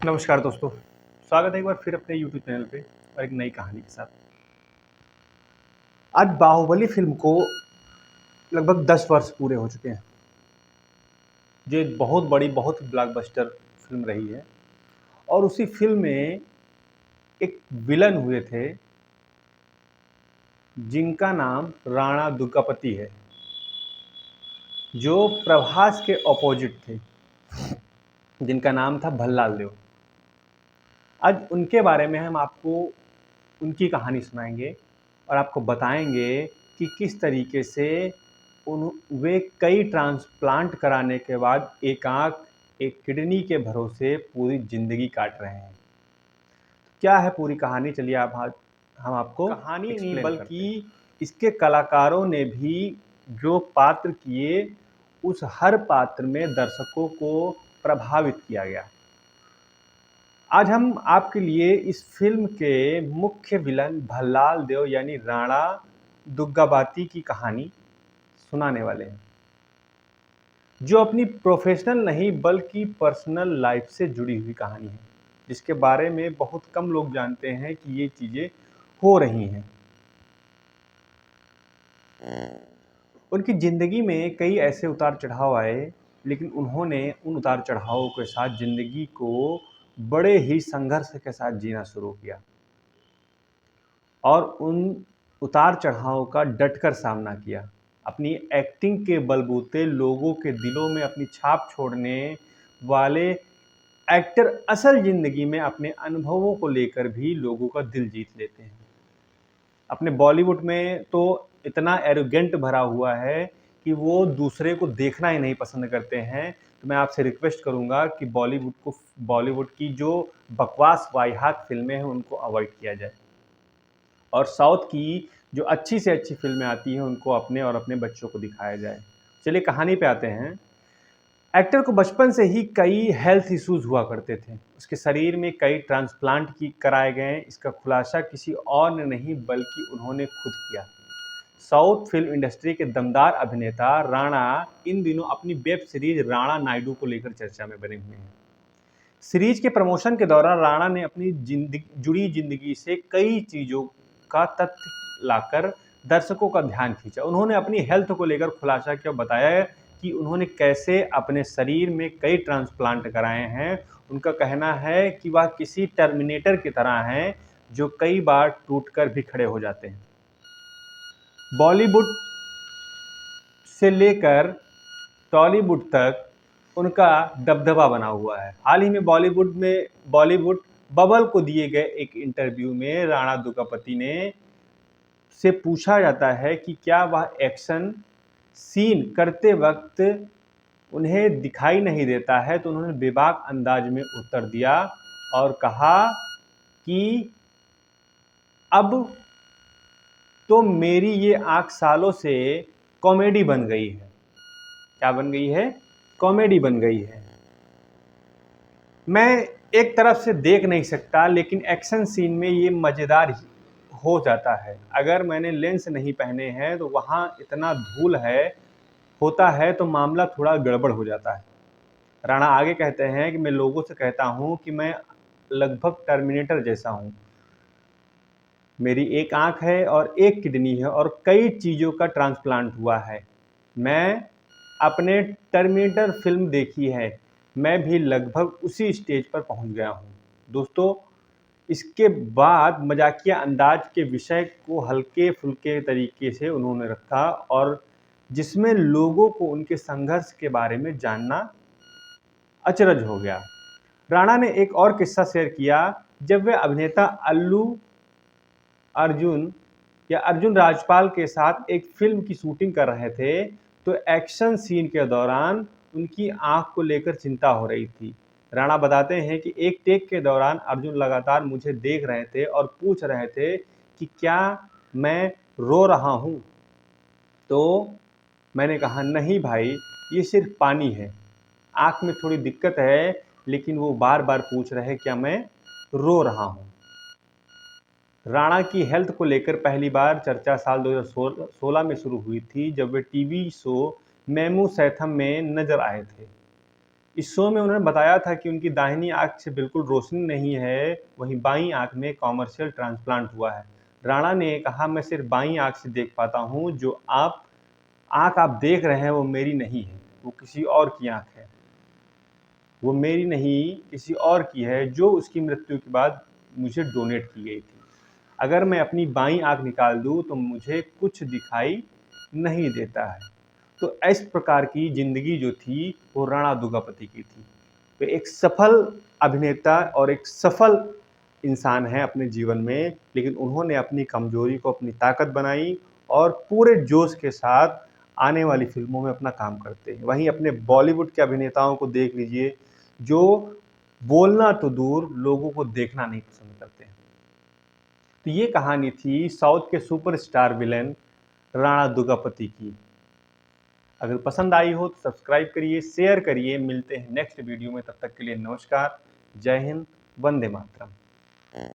नमस्कार दोस्तों, स्वागत है एक बार फिर अपने यूट्यूब चैनल पे और एक नई कहानी के साथ। आज बाहुबली फिल्म को लगभग 10 वर्ष पूरे हो चुके हैं। जो एक बहुत बड़ी, बहुत ब्लॉकबस्टर फिल्म रही है और उसी फिल्म में एक विलन हुए थे जिनका नाम राणा दुर्गापति है, जो प्रभास के ऑपोजिट थे, जिनका नाम था भल्लाल देव। आज उनके बारे में हम आपको उनकी कहानी सुनाएंगे और आपको बताएंगे कि किस तरीके से वे कई ट्रांसप्लांट कराने के बाद एक आँख, एक किडनी के भरोसे पूरी ज़िंदगी काट रहे हैं। क्या है पूरी कहानी, चलिए आप आज हम आपको कहानी नहीं बल्कि इसके कलाकारों ने भी जो पात्र किए, उस हर पात्र में दर्शकों को प्रभावित किया गया। आज हम आपके लिए इस फिल्म के मुख्य विलन भल्लाल देव यानी राणा दुग्गाबाती की कहानी सुनाने वाले हैं, जो अपनी प्रोफेशनल नहीं बल्कि पर्सनल लाइफ से जुड़ी हुई कहानी है, जिसके बारे में बहुत कम लोग जानते हैं कि ये चीज़ें हो रही हैं। उनकी ज़िंदगी में कई ऐसे उतार चढ़ाव आए, लेकिन उन्होंने उन उतार चढ़ावों के साथ ज़िंदगी को बड़े ही संघर्ष के साथ जीना शुरू किया और उन उतार चढ़ावों का डटकर सामना किया। अपनी एक्टिंग के बलबूते लोगों के दिलों में अपनी छाप छोड़ने वाले एक्टर असल ज़िंदगी में अपने अनुभवों को लेकर भी लोगों का दिल जीत लेते हैं। अपने बॉलीवुड में तो इतना एरोगेंट भरा हुआ है कि वो दूसरे को देखना ही नहीं पसंद करते हैं। तो मैं आपसे रिक्वेस्ट करूँगा कि बॉलीवुड की जो बकवास वाहियात फ़िल्में हैं उनको अवॉइड किया जाए और साउथ की जो अच्छी से अच्छी फ़िल्में आती हैं उनको अपने और अपने बच्चों को दिखाया जाए। चलिए कहानी पे आते हैं। एक्टर को बचपन से ही कई हेल्थ इश्यूज़ हुआ करते थे। उसके शरीर में कई ट्रांसप्लांट कराए गए। इसका खुलासा किसी और ने नहीं बल्कि उन्होंने खुद किया। साउथ फिल्म इंडस्ट्री के दमदार अभिनेता राणा इन दिनों अपनी वेब सीरीज राणा नायडू को लेकर चर्चा में बने हुए हैं। सीरीज के प्रमोशन के दौरान राणा ने अपनी जुड़ी जिंदगी से कई चीज़ों का तथ्य लाकर दर्शकों का ध्यान खींचा। उन्होंने अपनी हेल्थ को लेकर खुलासा किया, बताया कि उन्होंने कैसे अपने शरीर में कई ट्रांसप्लांट कराए हैं। उनका कहना है कि वह किसी टर्मिनेटर की तरह हैं, जो कई बार टूटकर भी खड़े हो जाते हैं। बॉलीवुड से लेकर टॉलीवुड तक उनका दबदबा बना हुआ है। हाल ही में बॉलीवुड बबल को दिए गए एक इंटरव्यू में राणा दुर्गापति से पूछा जाता है कि क्या वह एक्शन सीन करते वक्त उन्हें दिखाई नहीं देता है, तो उन्होंने बेबाक अंदाज में उत्तर दिया और कहा कि अब तो मेरी ये आँख सालों से कॉमेडी बन गई है। क्या बन गई है? कॉमेडी बन गई है। मैं एक तरफ से देख नहीं सकता, लेकिन एक्शन सीन में ये मज़ेदार हो जाता है। अगर मैंने लेंस नहीं पहने हैं तो वहाँ इतना धूल होता है तो मामला थोड़ा गड़बड़ हो जाता है। राणा आगे कहते हैं कि मैं लोगों से कहता हूँ कि मैं लगभग टर्मिनेटर जैसा हूँ। मेरी एक आँख है और एक किडनी है और कई चीज़ों का ट्रांसप्लांट हुआ है। मैं अपने टर्मिनेटर फिल्म देखी है, मैं भी लगभग उसी स्टेज पर पहुंच गया हूं। दोस्तों, इसके बाद मजाकिया अंदाज के विषय को हल्के फुल्के तरीके से उन्होंने रखा और जिसमें लोगों को उनके संघर्ष के बारे में जानना अचरज हो गया। राणा ने एक और किस्सा शेयर किया। जब वे अभिनेता अर्जुन राजपाल के साथ एक फिल्म की शूटिंग कर रहे थे, तो एक्शन सीन के दौरान उनकी आंख को लेकर चिंता हो रही थी। राणा बताते हैं कि एक टेक के दौरान अर्जुन लगातार मुझे देख रहे थे और पूछ रहे थे कि क्या मैं रो रहा हूं। तो मैंने कहा, नहीं भाई, ये सिर्फ पानी है। आंख में थोड़ी दिक्कत है, लेकिन वो बार बार पूछ रहे क्या मैं रो रहा हूं। राणा की हेल्थ को लेकर पहली बार चर्चा साल 2016 में शुरू हुई थी, जब वे टीवी शो मेमू सैथम में नजर आए थे। इस शो में उन्होंने बताया था कि उनकी दाहिनी आँख से बिल्कुल रोशनी नहीं है, वहीं बाईं आँख में कॉमर्शियल ट्रांसप्लांट हुआ है। राणा ने कहा, मैं सिर्फ बाईं आँख से देख पाता हूँ, जो आँख आप देख रहे हैं वो मेरी नहीं है, वो किसी और की आँख है। वो मेरी नहीं, किसी और की है, जो उसकी मृत्यु के बाद मुझे डोनेट की गई थी। अगर मैं अपनी बाईं आँख निकाल दूँ तो मुझे कुछ दिखाई नहीं देता है। तो इस प्रकार की ज़िंदगी जो थी वो राणा दुर्गावती की थी। वे एक सफल अभिनेता और एक सफल इंसान हैं अपने जीवन में, लेकिन उन्होंने अपनी कमज़ोरी को अपनी ताकत बनाई और पूरे जोश के साथ आने वाली फ़िल्मों में अपना काम करते हैं। वहीं अपने बॉलीवुड के अभिनेताओं को देख लीजिए, जो बोलना तो दूर, लोगों को देखना नहीं पसंद करते हैं। तो ये कहानी थी साउथ के सुपरस्टार विलेन राणा दुर्गावती की। अगर पसंद आई हो तो सब्सक्राइब करिए, शेयर करिए। मिलते हैं नेक्स्ट वीडियो में, तब तक के लिए नमस्कार, जय हिंद, वंदे मातरम।